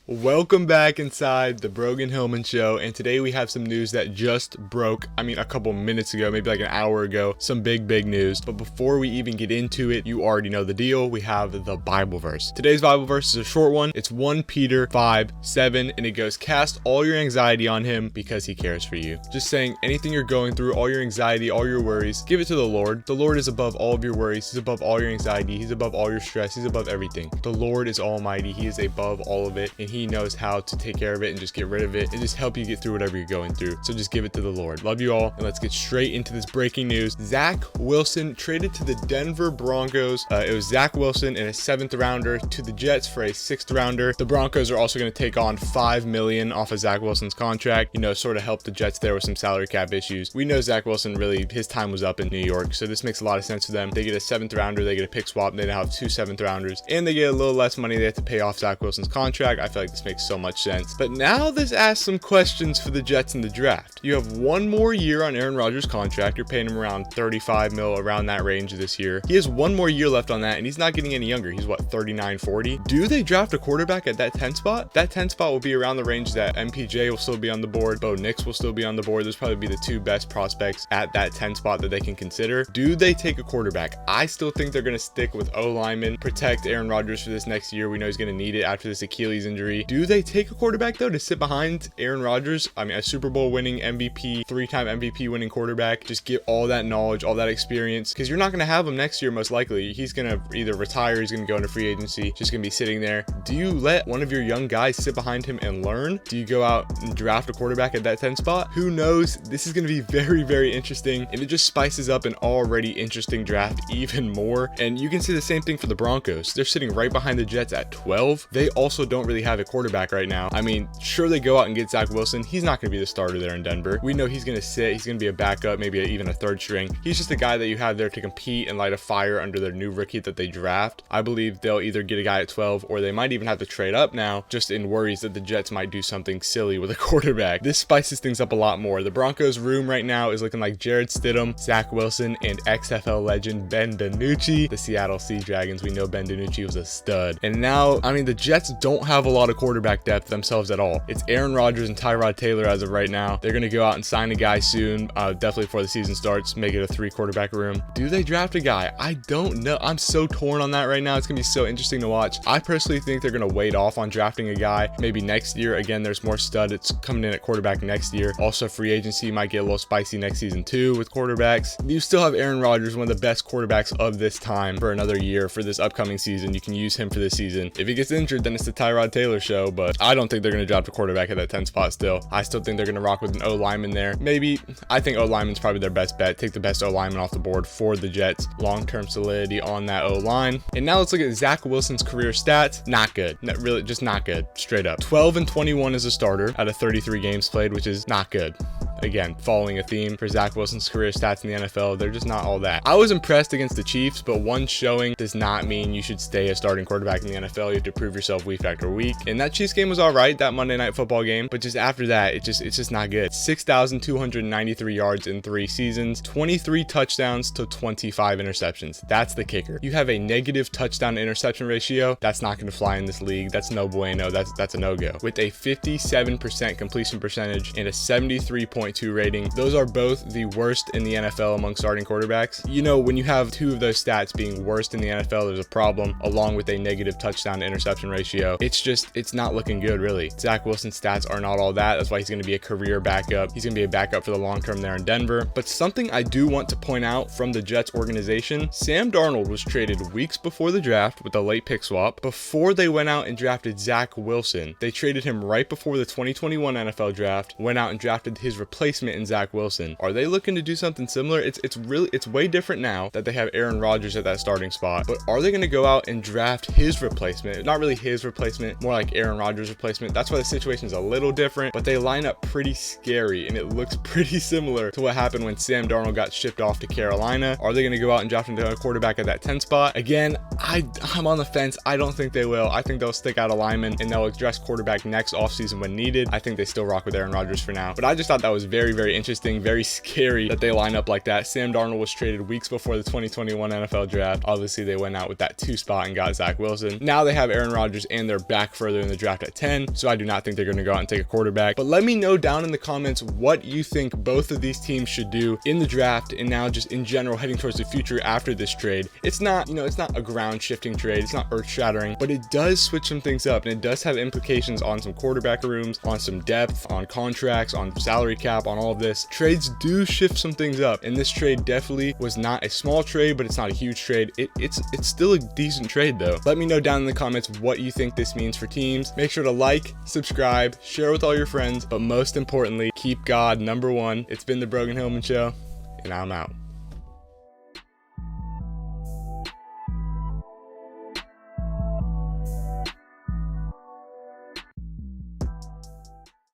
Welcome back inside the Brogan Hillman show, and today we have some news that just broke, a couple minutes ago, maybe like an hour ago, some big news. But before we even get into it, you already know the deal. We have the Bible verse. Today's Bible verse is a short one. It's 1 Peter 5:7, and it goes, "Cast all your anxiety on him because he cares for you." Just saying, anything you're going through, all your anxiety, all your worries, give it to the Lord. The Lord is above all of your worries. He's above all your anxiety. He's above all your stress. He's above everything. The Lord is almighty. He is above all of it, and he knows how to take care of it and just get rid of it and just help you get through whatever you're going through. So just give it to the Lord. Love you all, and let's get straight into this breaking news. Zach Wilson traded to the Denver Broncos. It was Zach Wilson and a 7th rounder to the Jets for a 6th rounder. The Broncos are also going to take on $5 million off of Zach Wilson's contract, sort of help the Jets there with some salary cap issues. We know Zach Wilson, really, his time was up in New York, so this makes a lot of sense for them. They get a 7th rounder, they get a pick swap, they now have 2 7th rounders, and they get a little less money they have to pay off Zach Wilson's contract. I feel like this makes so much sense. But now this asks some questions for the Jets in the draft. You have one more year on Aaron Rodgers' contract. You're paying him around 35 mil, around that range this year. He has one more year left on that, and he's not getting any younger. He's 39, 40. Do they draft a quarterback at that 10 spot? That 10 spot will be around the range that MPJ will still be on the board. Bo Nix will still be on the board. Those probably be the 2 best prospects at that 10 spot that they can consider. Do they take a quarterback? I still think they're going to stick with O-lineman, protect Aaron Rodgers for this next year. We know he's going to need it after this Achilles injury. Do they take a quarterback though to sit behind Aaron Rodgers? A Super Bowl winning MVP, 3-time MVP winning quarterback. Just get all that knowledge, all that experience, because you're not going to have him next year most likely. He's going to either retire, he's going to go into free agency, just going to be sitting there. Do you let one of your young guys sit behind him and learn? Do you go out and draft a quarterback at that 10 spot? Who knows? This is going to be very interesting, and it just spices up an already interesting draft even more. And you can see the same thing for the Broncos. They're sitting right behind the Jets at 12. They also don't really have a quarterback right now. Sure, they go out and get Zach Wilson. He's not going to be the starter there in Denver. We know he's going to sit. He's going to be a backup, maybe even a 3rd string. He's just a guy that you have there to compete and light a fire under their new rookie that they draft. I believe they'll either get a guy at 12, or they might even have to trade up now, just in worries that the Jets might do something silly with a quarterback. This spices things up a lot more. The Broncos room right now is looking like Jarrett Stidham, Zach Wilson, and XFL legend Ben DiNucci. The Seattle Sea Dragons, we know Ben DiNucci was a stud. And now, the Jets don't have a lot of quarterback depth themselves at all. It's Aaron Rodgers and Tyrod Taylor as of right now. They're going to go out and sign a guy soon, definitely before the season starts, make it a 3 quarterback room. Do they draft a guy? I don't know. I'm so torn on that right now. It's going to be so interesting to watch. I personally think they're going to wait off on drafting a guy maybe next year. Again, there's more stud. It's coming in at quarterback next year. Also, free agency might get a little spicy next season too with quarterbacks. You still have Aaron Rodgers, one of the best quarterbacks of this time, for another year for this upcoming season. You can use him for this season. If he gets injured, then it's the Tyrod Taylor show, but I don't think they're going to draft a quarterback at that 10 spot still. I still think they're going to rock with an O-lineman there. Maybe, I think O-lineman's probably their best bet. Take the best O-lineman off the board for the Jets. Long-term solidity on that O-line. And now let's look at Zach Wilson's career stats. Not good. Really, just not good. Straight up. 12-21 as a starter out of 33 games played, which is not good. Again, following a theme for Zach Wilson's career stats in the NFL, they're just not all that. I was impressed against the Chiefs, but one showing does not mean you should stay a starting quarterback in the NFL. You have to prove yourself week after week. And that Chiefs game was all right, that Monday Night Football game, but just after that, it's just not good. 6,293 yards in 3 seasons, 23 touchdowns to 25 interceptions. That's the kicker. You have a negative touchdown to interception ratio. That's not going to fly in this league. That's no bueno. That's a no-go. With a 57% completion percentage and a 73.2 rating. Those are both the worst in the NFL among starting quarterbacks. When you have 2 of those stats being worst in the NFL, there's a problem, along with a negative touchdown to interception ratio. It's not looking good, really. Zach Wilson's stats are not all that. That's why he's going to be a career backup. He's going to be a backup for the long term there in Denver. But something I do want to point out from the Jets organization, Sam Darnold was traded weeks before the draft with a late pick swap. Before they went out and drafted Zach Wilson, they traded him right before the 2021 NFL draft, went out and drafted his replacement in Zach Wilson. Are they looking to do something similar? It's way different now that they have Aaron Rodgers at that starting spot, but are they going to go out and draft his replacement? Not really his replacement, more like Aaron Rodgers' replacement. That's why the situation is a little different, but they line up pretty scary, and it looks pretty similar to what happened when Sam Darnold got shipped off to Carolina. Are they going to go out and draft a quarterback at that 10 spot? Again, I'm on the fence. I don't think they will. I think they'll stick out a lineman, and they'll address quarterback next offseason when needed. I think they still rock with Aaron Rodgers for now, but I just thought that was very, very interesting, very scary that they line up like that. Sam Darnold was traded weeks before the 2021 NFL draft. Obviously, they went out with that 2 spot and got Zach Wilson. Now they have Aaron Rodgers and they're back further in the draft at 10. So I do not think they're going to go out and take a quarterback. But let me know down in the comments what you think both of these teams should do in the draft and now just in general heading towards the future after this trade. It's not, it's not a ground shifting trade. It's not earth shattering, but it does switch some things up and it does have implications on some quarterback rooms, on some depth, on contracts, on salary cap, on all of this. Trades do shift some things up, and this trade definitely was not a small trade, but it's not a huge trade. It's still a decent trade though. Let me know down in the comments what you think this means for teams. Make sure to like, subscribe, share with all your friends, but most importantly, keep God number one. It's been the Brogan Hillman Show, and I'm out.